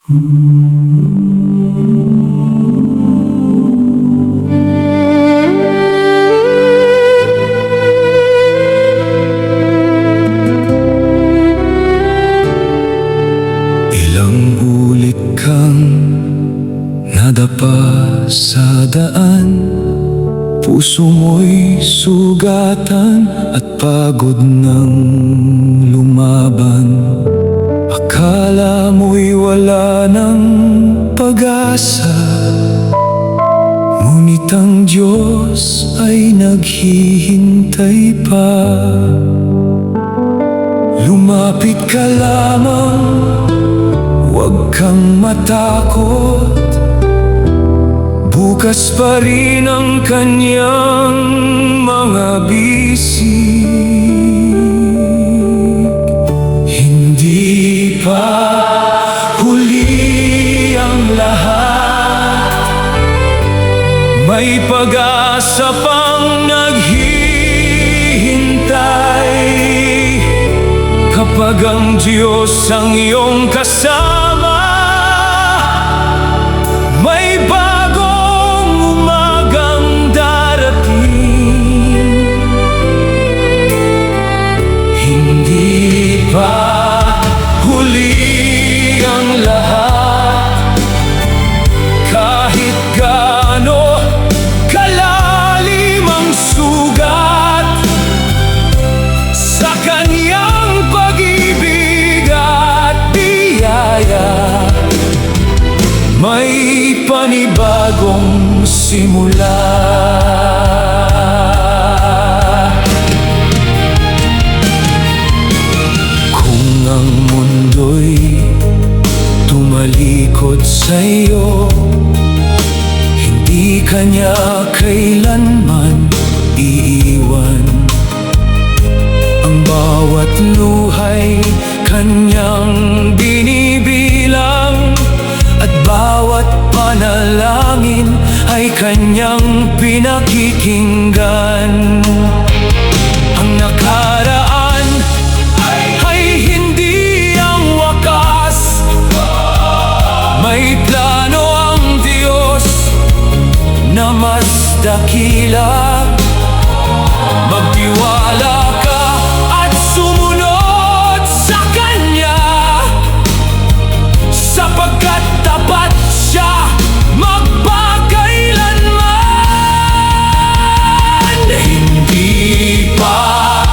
Ilang ulit kang nadapa sa daan, puso mo'y sugatan at pagod ng lumaban. Akala mo'y wala ng pag-asa, ngunit ang Diyos ay naghihintay pa. Lumapit ka lamang, huwag kang matakot, bukas pa rin ang kanyang mga bisig. Hindi pa huli ang lahat, may pag-asa pang naghihintay. Kapag ang Diyos ang iyong kasama, may bagong umagang darating. Hindi pa huli ang lahat, kahit gaano kalalim ang sugat, sa kanyang pag-ibig at biyaya may panibagong simula. Kung ang mundo'y tumalikod sa'yo, hindi ka niya kailanman iiwan. Ang bawat luha'y kanyang binibilang, at bawat panalangin ay kanyang pinakikinggan. Ang nakaraan ay hindi ang wakas, may plano ang Diyos na mas dakila. Magtiwala ka at sumunod sa Kanya, sapagkat tapat siya magpakailanman. Hindi pa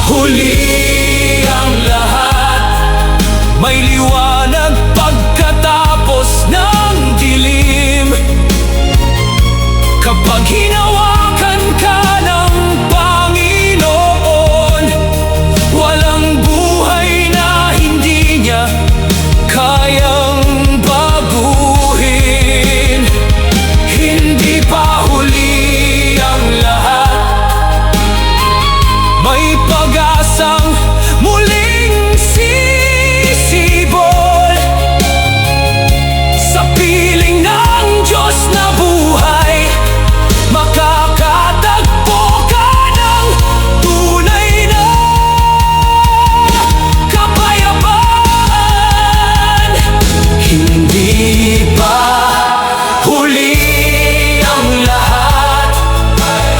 huli ang lahat, may liwanag pagkatapos ng dilim. Kapag hinawakan ka ng Panginoon, walang buhay na hindi niya kayang baguhin. Hindi pa huli ang lahat, may pag-asang muling sisibol sa piling ng Diyos na buhay. Makakatagpo ka ng tunay na kapayapaan. Hindi pa huli ang lahat,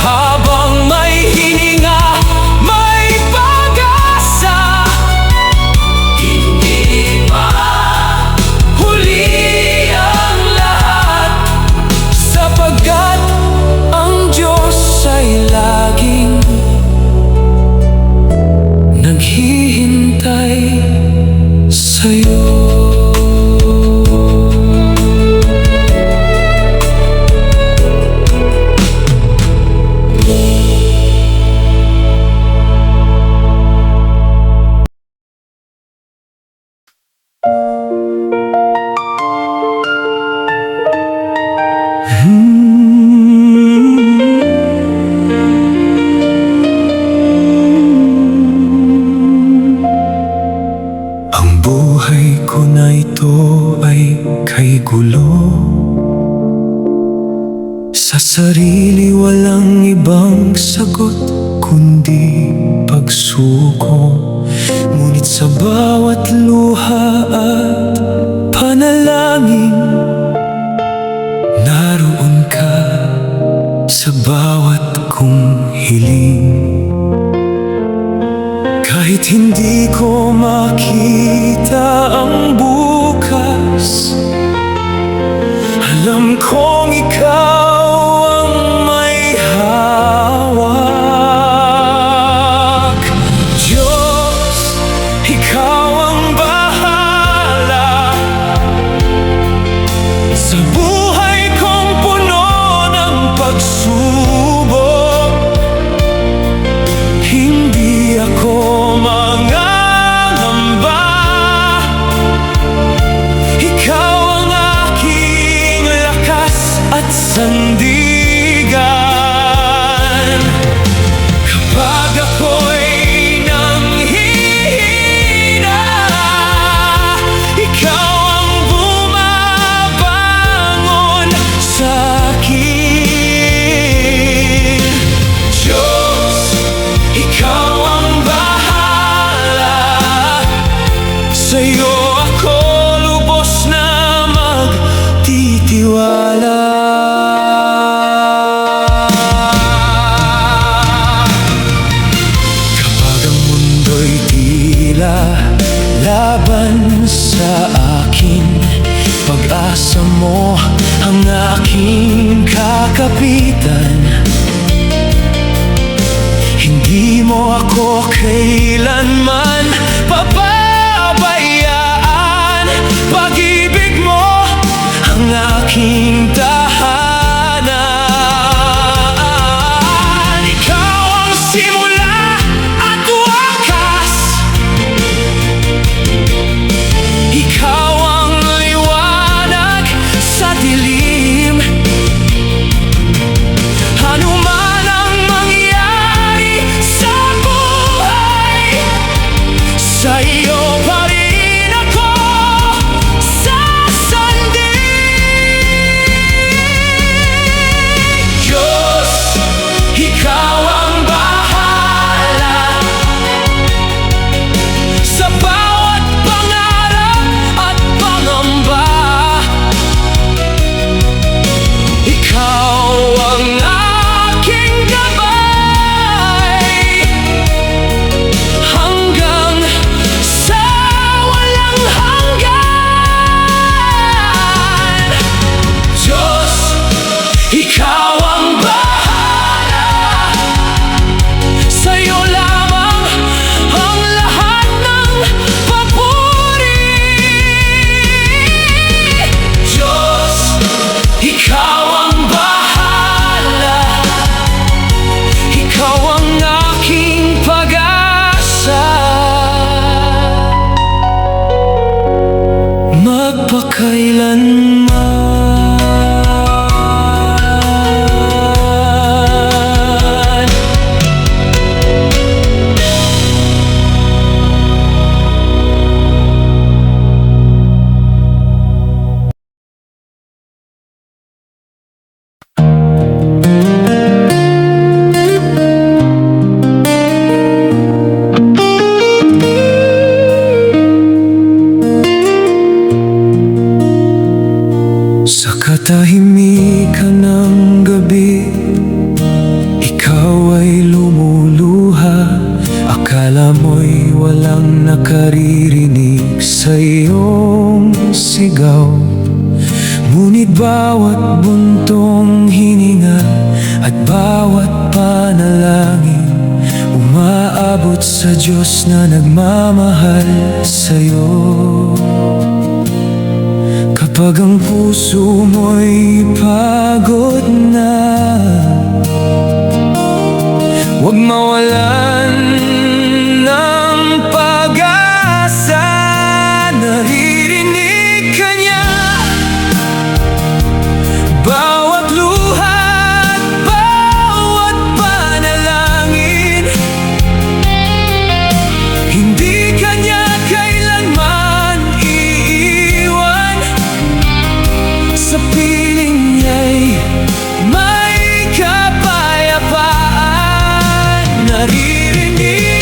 habang may hininga, may pag-asa. Hindi pa huli ang lahat, sapagkat ang Diyos ay laging naghihintay sa'yo. Ang buhay ko na ito ay kay gulo, sa sarili walang ibang sagot kundi pagsuko. Ngunit sa bawat luha at panalangin, Sa buhay kong puno ng pagsubok, hindi ako mangangamba. Ikaw ang aking lakas at sandigan. Kapag ako'y nanghihina, ikaw ang bumabangon sa'kin. Diyos, ikaw ang bahala. Sa'yo ako lubos na magtitiwala. Kapag ang mundo'y tila laban sa akin, pag-asa mo ang aking kakapitan. Hindi mo ako kailanman pababayaan. Pag-ibig mo ang aking tahanan. Ikaw ang simula at wakas. Ikaw ang liwanag sa dilim. Ano man ang mangyari sa buhay, sa iyo pa rin ako sasandig. Diyos, ikaw ang bahala sa bawat pangarap at pangamba. Ikaw ang aking gabay hanggang sa walang hanggan. Diyos, ikaw ang bahala. Sa'yo lamang ang lahat ng papuri. Diyos, ikaw ang bahala. Ikaw ang aking pag-asa. Magpakailanman. Sa katahimikan ng gabi, ikaw ay lumuluha. Akala mo'y walang nakaririnig sa iyong sigaw. Ngunit bawat buntong hininga at bawat panalangin umaabot sa Diyos na nagmamahal sa'yo. Kapag ang puso mo'y pagod na, huwag mawalan ng pag-asa. Naririnig ka niya, bawat luha at bawat panalangin. Hindi ka niya kailanman iiwan. Sa piling niya'y may kapayapaan. Naririnig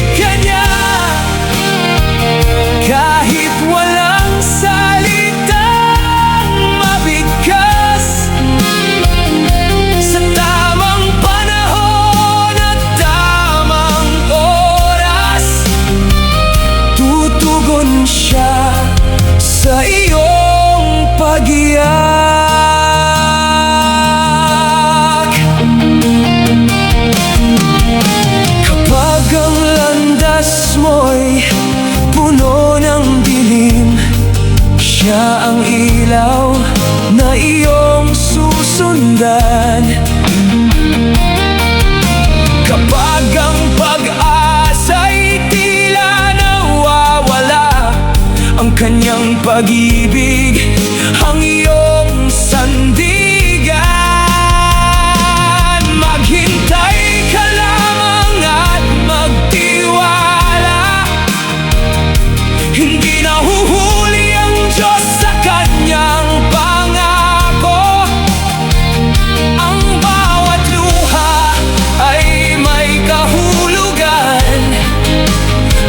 Siya ang ilaw na iyong susundan kapag ang pag-asa'y tila nawawala. Ang kanyang pag-ibig ang iyong sandigan. Maghintay ka lamang at magtiwala. Hindi nahuhuli ang Diyos sa kanyang pangako. Ang bawat luha ay may kahulugan,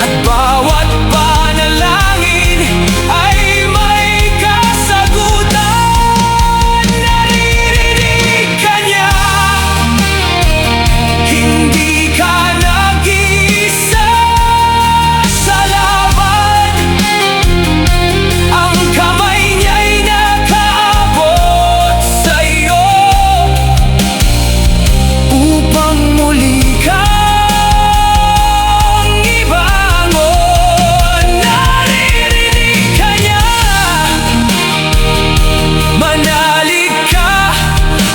at bawat panalangin ay may kasagutan. Naririnig ka niya, hindi ka nag-iisa sa laban. Ang kamay niya'y nakaabot sa'yo upang muli kang ibangon. Naririnig ka niya, manalig ka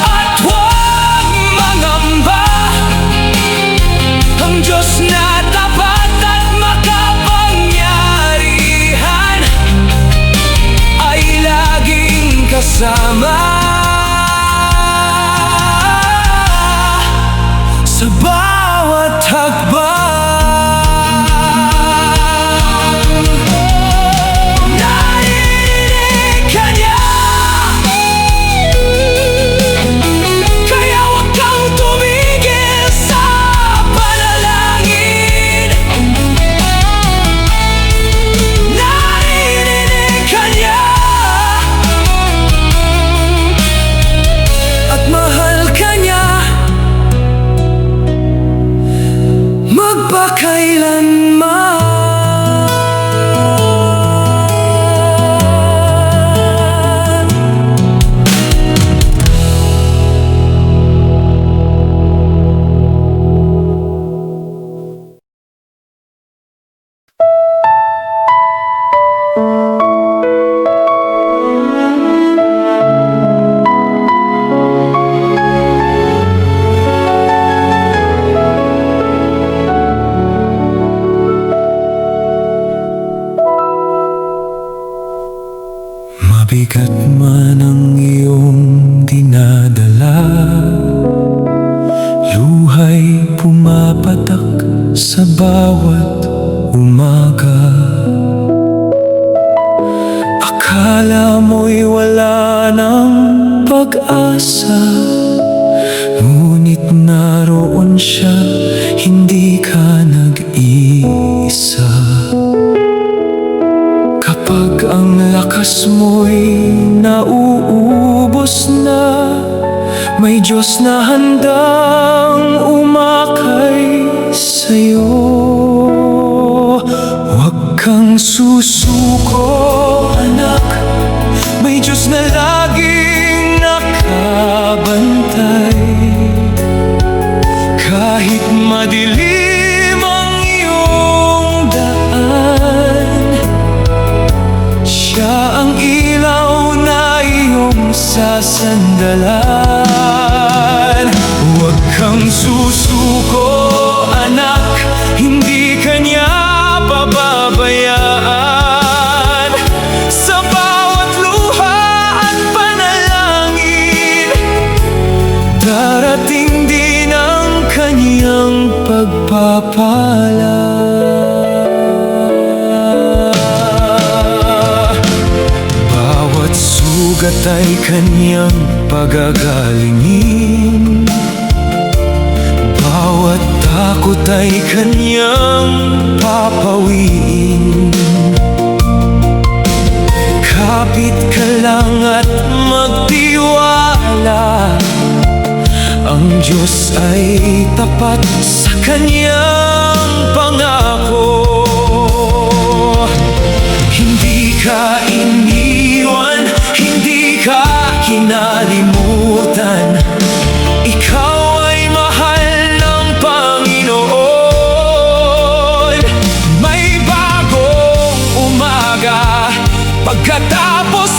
at huwag mangamba. Ang Diyos na tapat at makapangyarihan ay laging kasama sa bawat hakbang. Narinig ka niya, kaya huwag kang tumigil sa panalangin. Narinig ka niya, at mahal ka niya magpakailanman. Mabigat man ang iyong dinadala, luhay pumapatak sa bawat umaga. Akala mo'y wala ng pag-asa, ngunit naroon siya, hindi ka nag-iisa. Kapag ang lakas mo'y nauubos na, may Diyos na handang umakay sa'yo. Huwag kang susuko, anak, may Diyos na laging nakabantay. Kahit madilim ang iyong daan, siya ang ilaw na iyong sasandalan. Huwag kang susuko, anak, hindi ka niya pababayaan. Sa bawat luha at panalangin, darating din ang kanyang pagpapala. Bawat sugat ay kanyang pagagalingin, bawat takot ay kanyang papawiin. Kapit ka lang at magtiwala, ang Diyos ay tapat sa kanyang pangako. Hindi ka iniwan, hindi ka kinalimutan. Ikaw ay mahal ng Panginoon. May bagong umaga pagkatapos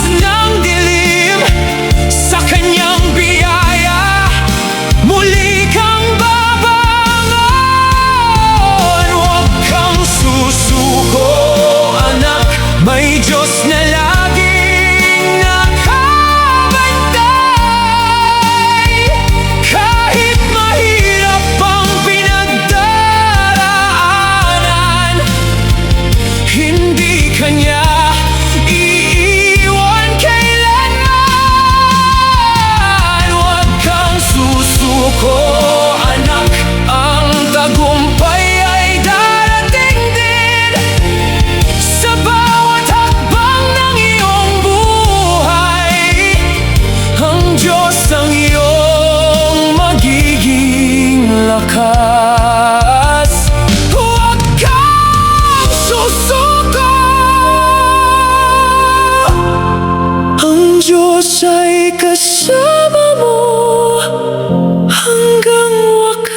ako'y kasama mo hanggang wakas.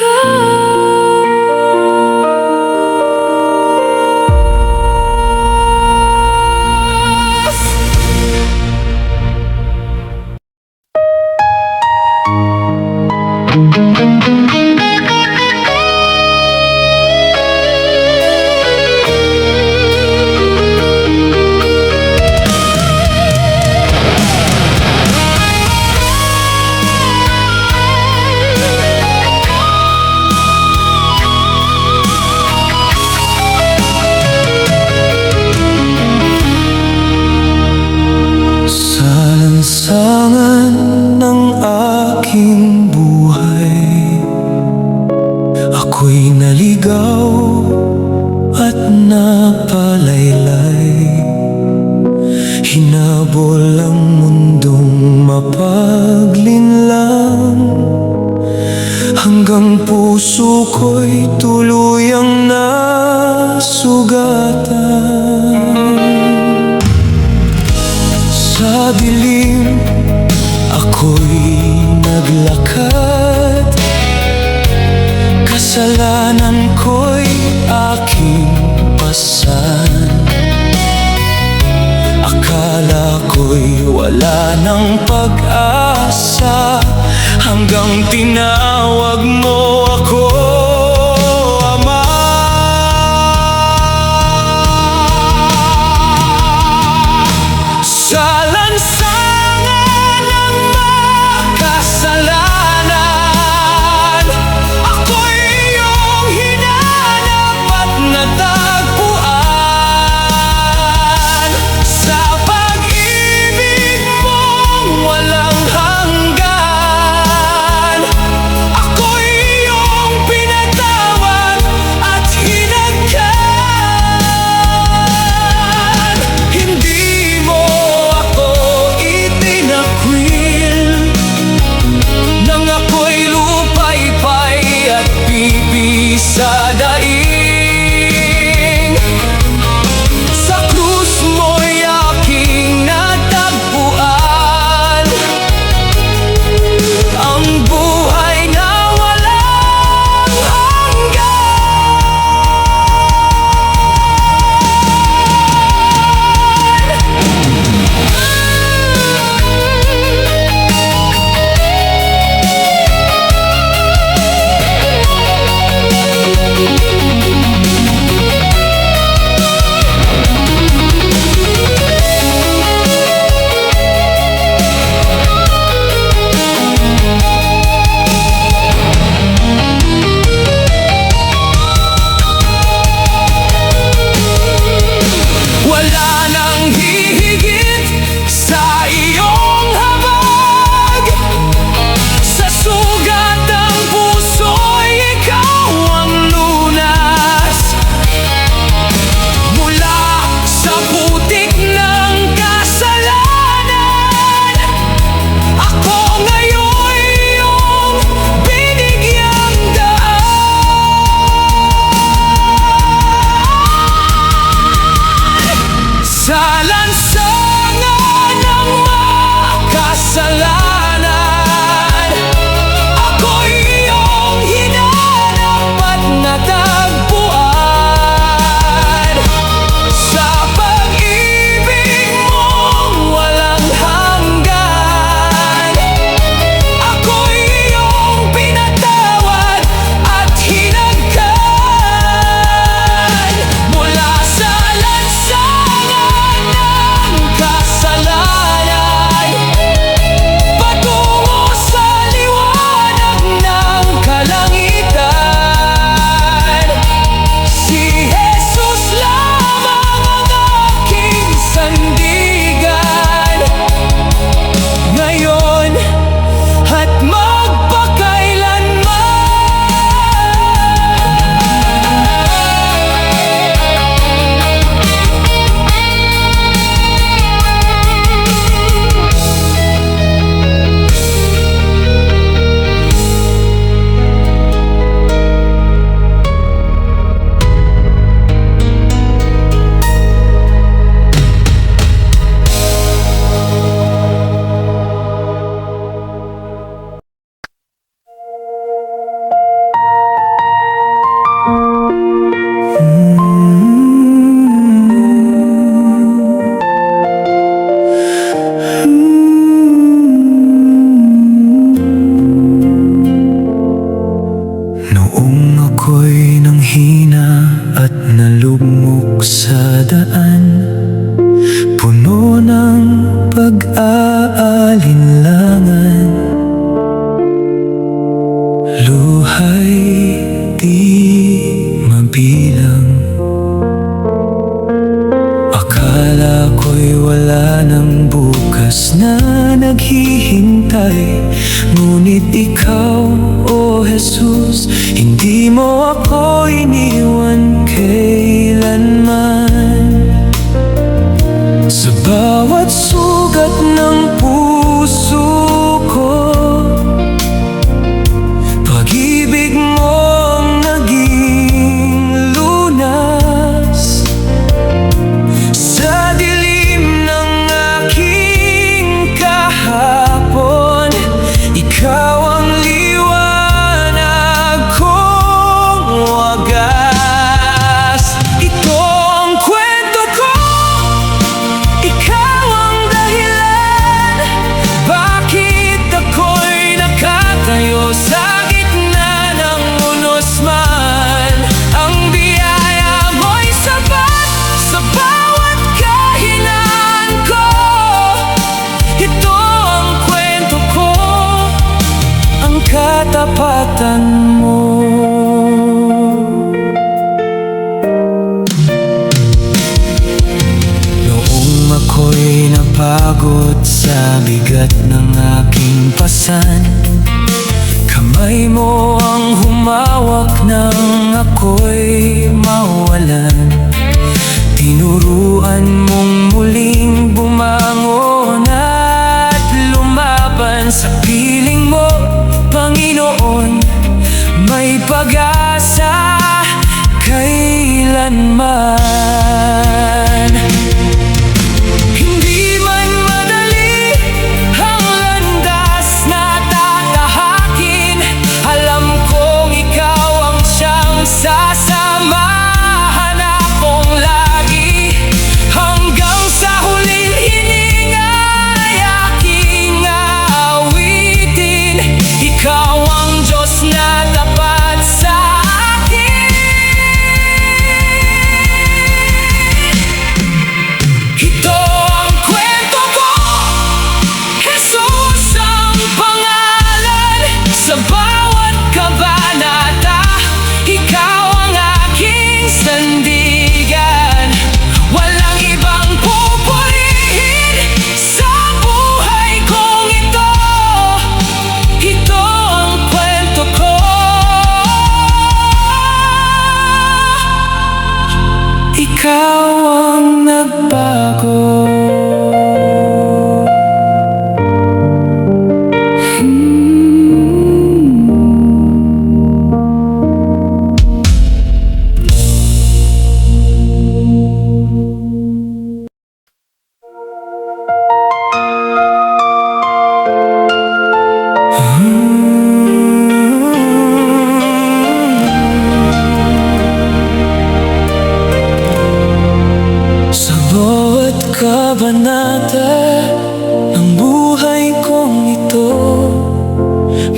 Sa lansangan ng aking buhay, ako'y naligaw at napalaylay. Hinabol ang mundong mapaglinlang, hanggang puso ko'y tuluyang nasugatan. Sa dilim, ako'y naglakad, kasalanan ko'y aking pasan. Akala ko'y wala ng pag-asa, hanggang tinawag mo ako, Ama. Sa lansangan ng makasalanan, ako'y iyong hinanap at natagpuan. Sa pag-ibig mong walang hanggan, ako'y iyong alinlangan, luhay di mabilang. Akala ko'y wala ng bukas na naghihintay, ngunit ikaw, O Jesus, hindi mo ako iniwan kailanman. Sa bawat sugat ng puso ko, pag-ibig mo ang naging lunas. Sa dilim ng aking kahapon, ikaw ang liwanag kong wagas. Ito ang kwento ko, ikaw ang dahilan bakit ako'y nakatayo sa gitna ng unos man. Ang biyaya mo'y sapat sa bawat kahinaan ko. Ito ang kwento ko, ang katapatan mo. Noong ako'y napagod sa bigat ng aking pasan, kamay mo ang humawak nang ako'y mawalan. Tinuruan mong muling bumangon at lumaban. Sa piling mo, Panginoon, may pag-asa kailanman. Hindi man madali ang landas na tatahakin, alam kong ikaw ang siyang sasamahan akong lagi. Hanggang sa huling hininga ay aking aawitin, ikaw ang Diyos na tapat sa akin. Ito ang kwento ko, Jesus ang pangalan. Sa bawat kabanata, ikaw ang aking sandigan. Walang ibang pupurihin sa buhay kong ito. Ito ang kwento ko, ikaw ang nagbago. Sa bawat kabanata ng buhay kong ito,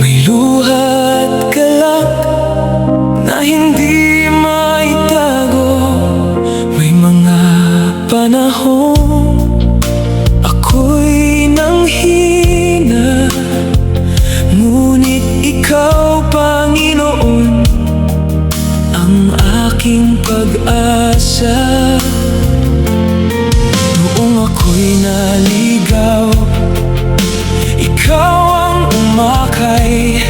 may luha at galak na hindi maitago. May mga panahon ako'y nanghina, ngunit ikaw, Panginoon, ang aking pag-asa. Noong ako'y naligaw, ikaw ang umakay.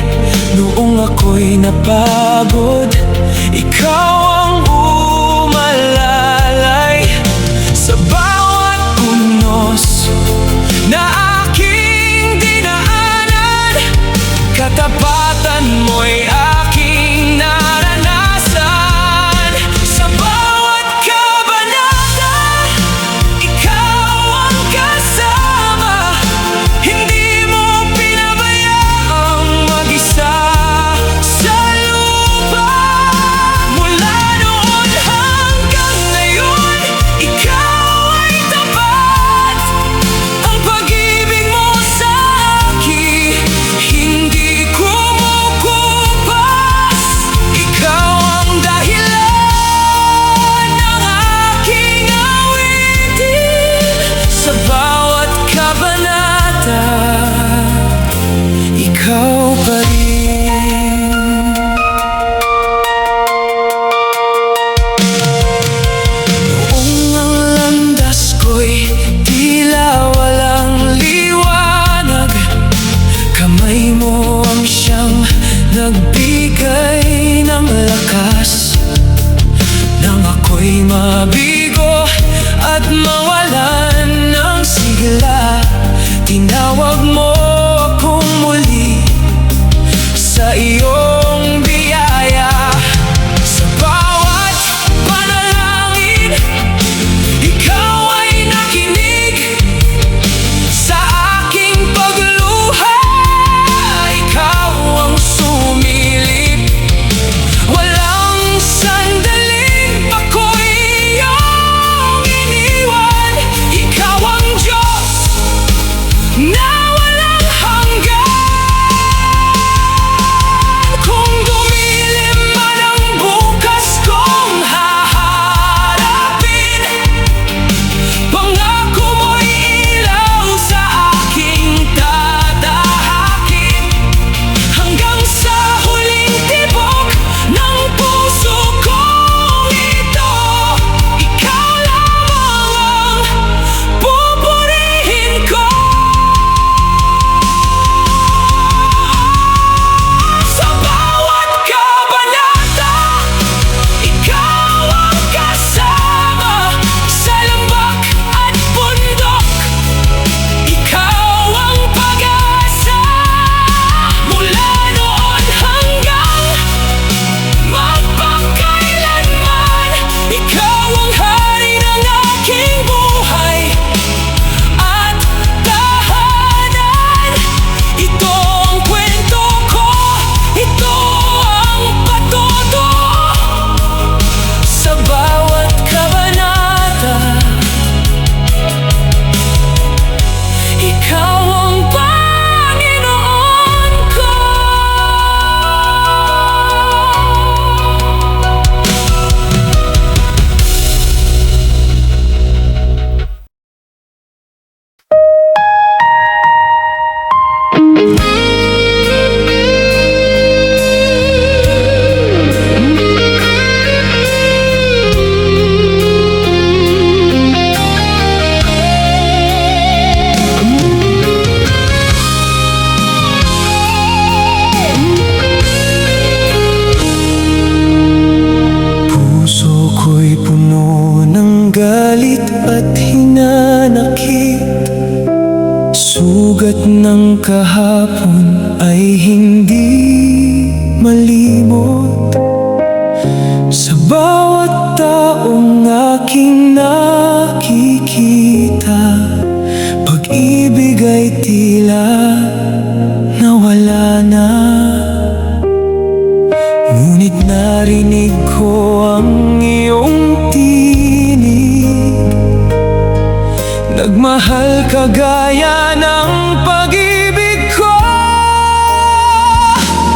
Noong ako'y napagod, ikaw ang umalalay. Sa bawat unos na aking dinaanan, katapatan mo'y aking naranasan. Sa bawat kabanata, ikaw ang kasama. Hindi mo pinabayaang mag-isa sa lupa. sugat ng kahapon ay hindi malimot. Sa bawat taong aking nakikita, pag-ibig ay tila nawala na. Ngunit narinig ko ang iyong tinig, nagmahal kagaya ng pag-ibig ko.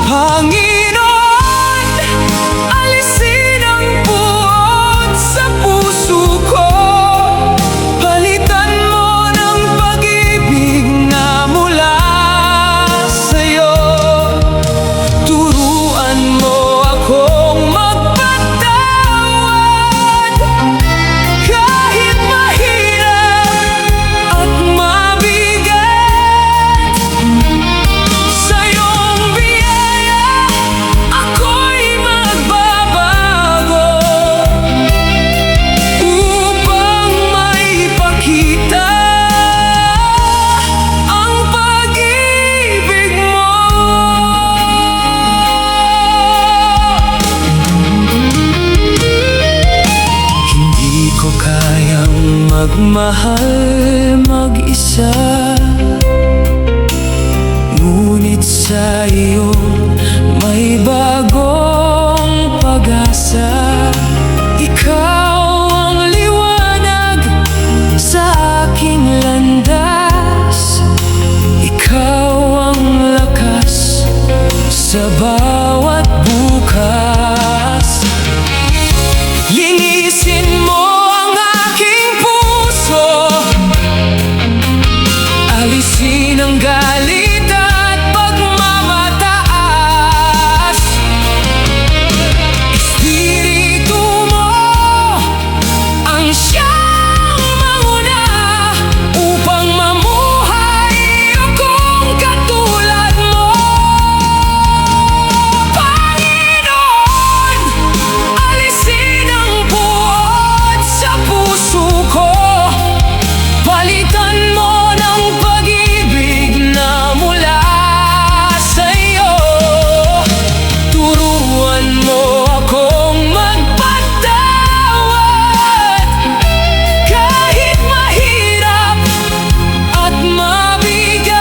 Panginoon, alisin ang buot sa puso ko. Palitan mo ng pag-ibig na mula sa'yo. Turuan mo akong magpatawad kahit mahirap at mabigat. Sa iyong biyaya ako'y magbabago upang maipakita ang pag-ibig mo. Hindi ko kayang magmahal mag-isa, ngunit sa iyo may bagong pag-asa. Ikaw ang liwanag sa aking landas, ikaw ang lakas sa bawat bukas. Linisin mo ang aking puso, alisin ang galit at pagmamataas. Espiritu mo ang siyang manguna upang mamuhay akong katulad mo. Panginoon, alisin ang buot sa puso ko. Palitan mo ng pag-ibig na mula sa'yo. Turuan mo akong magpatawad kahit mahirap at mabigat.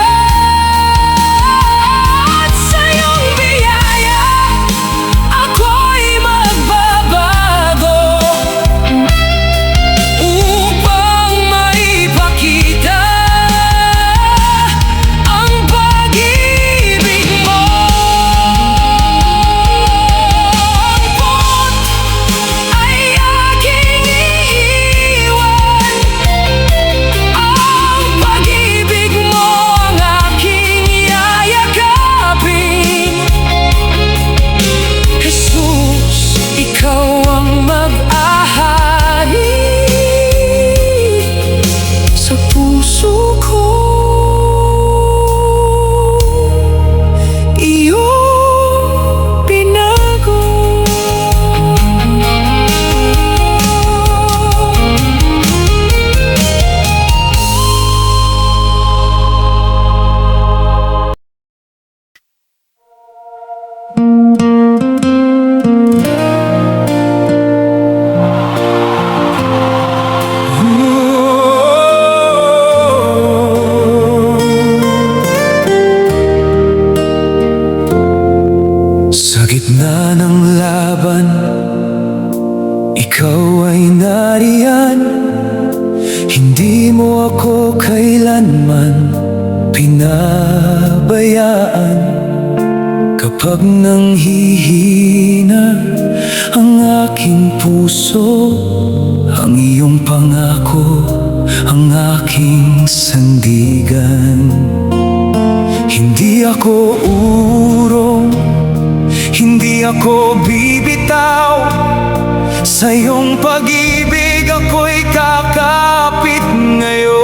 Sa iyong biyaya ako'y magbabago upang maipakita ang pag-ibig mo. Ang buot ay aking iiwan, ang pag-ibig mo ang aking yayakapin. Jesus, ikaw ang mag-ahari sa puso ko. Iyong pinago. Sa gitna ng laban, ikaw ay nariyan. Hindi mo ako kailanman pinabayaan. Kapag nanghihina ang aking puso, ang iyong pangako ang aking sandigan. Hindi ako urong, hindi ako bibitaw. Sa iyong pag-ibig ako'y kakapit ngayon.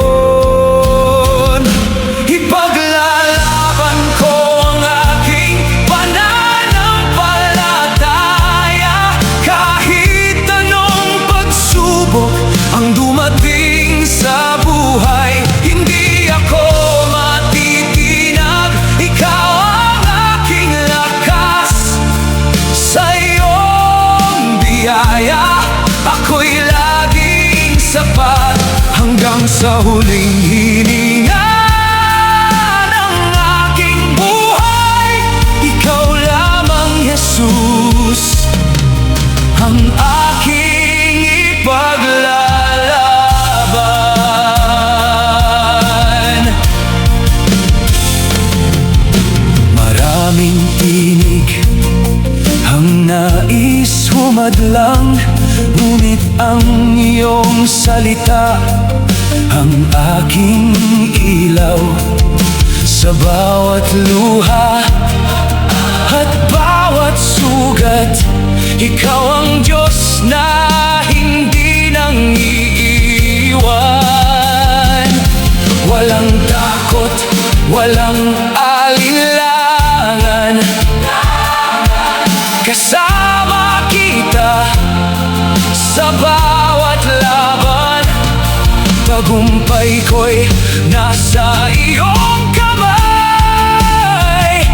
Ipaglalaban ko ang aking pananampalataya kahit anong pagsubok ang dumating sa buhay. Hindi ako matitigilan. sa huling hininga ng aking buhay. Ikaw lamang, Jesus, ang aking ipaglalaban. Maraming tinig ang nais humadlang, ngunit ang iyong salita ang aking ilaw. Sa bawat luha at bawat sugat, ikaw ang Diyos na hindi nang iiwan. Walang takot, walang alinlangan, kasama kita sa bawat laban. Tagumpay ko'y nasa iyong kamay.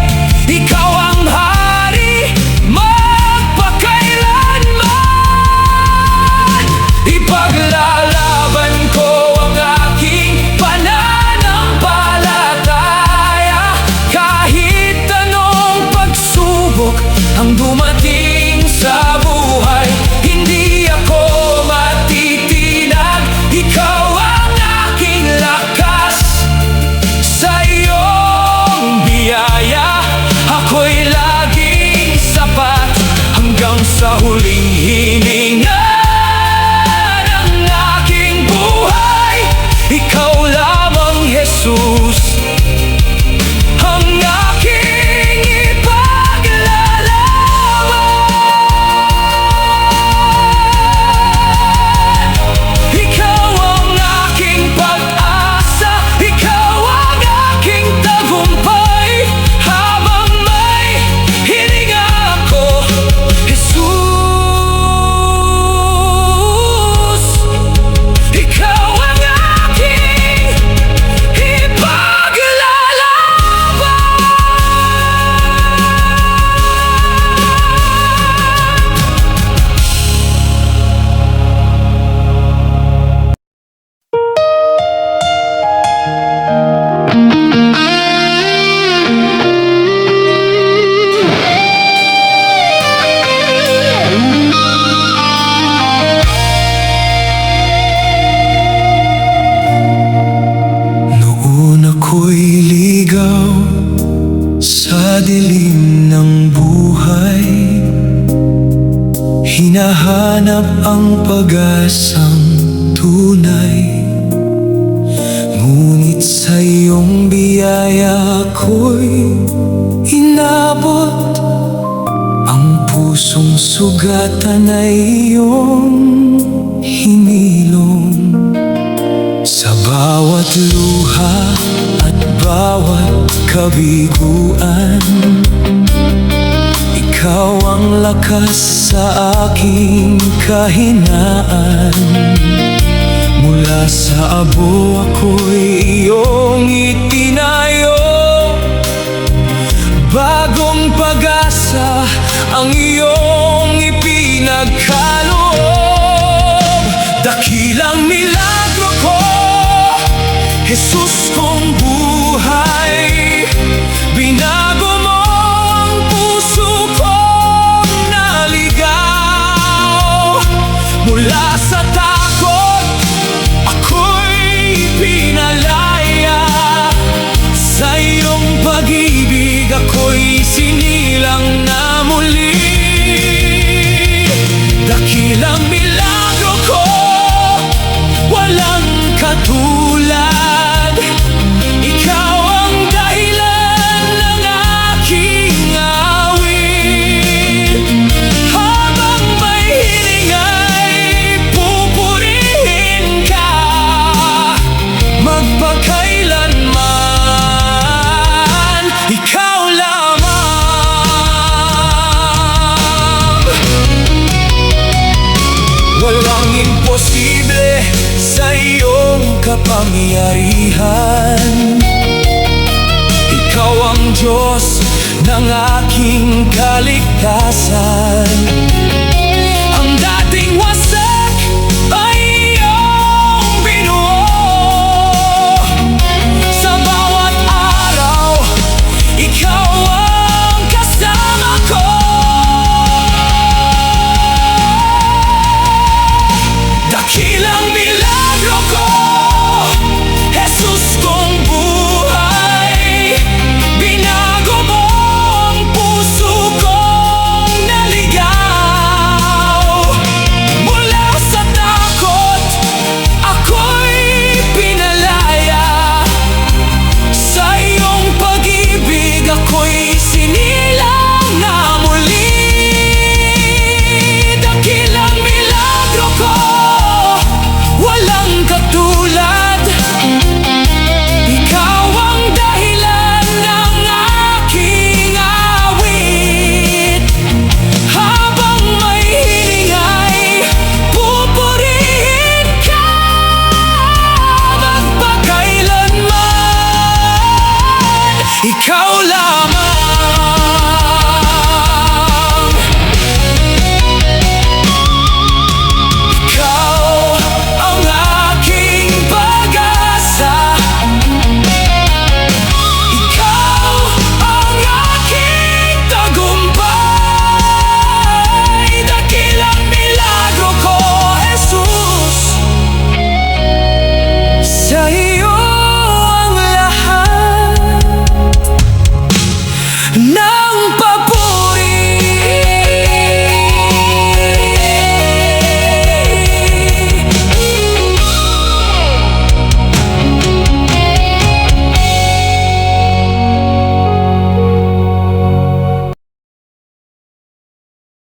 Ikaw ang hari magpakailanman. Ipaglalaban ko ang aking pananampalataya. Kahit anong pagsubok ang dumating sa buhay, hindi ako matitinag. Ikaw ang aking lakas, sa iyong biyaya ako'y laging sapat. Hanggang sa huling hininga ng aking buhay, ikaw lamang, Jesus, ang aking ipaglalaban. Ikaw ang aking pag-asa, ikaw ang aking tagumpay. Habang may hininga ako, Jesus, ikaw ang aking noon ako'y ligaw sa dilim ng buhay, hinahanap ang pag-asang tunay. Ngunit sa iyong biyaya ako'y inabot. Ang pusong sugatan ay iyong hinilom. Sa bawat luha at bawat kabiguan, ikaw ang lakas sa aking kahinaan. Mula sa abo ako'y iyong itinayo. Bagong pag-asa ang iyong ipinagkaloob. Dakilang milagro ko, Jesus kong buhay. Binago mo ang puso kong naligaw. Mula sa takot ako'y pinalaya. Sa iyong pag-ibig ako'y sinilang na muli. Dakilang milagro ko, walang katulad. Ikaw ang dahilan ng aking awit. Habang may hininga'y pupurihin ka magpakailanman. Ikaw lamang. Walang imposible sa iyong kapangyarihan. Ikaw ang Diyos ng aking kaligtasan. Ang dating wasak ay iyong binuo. Ikaw lang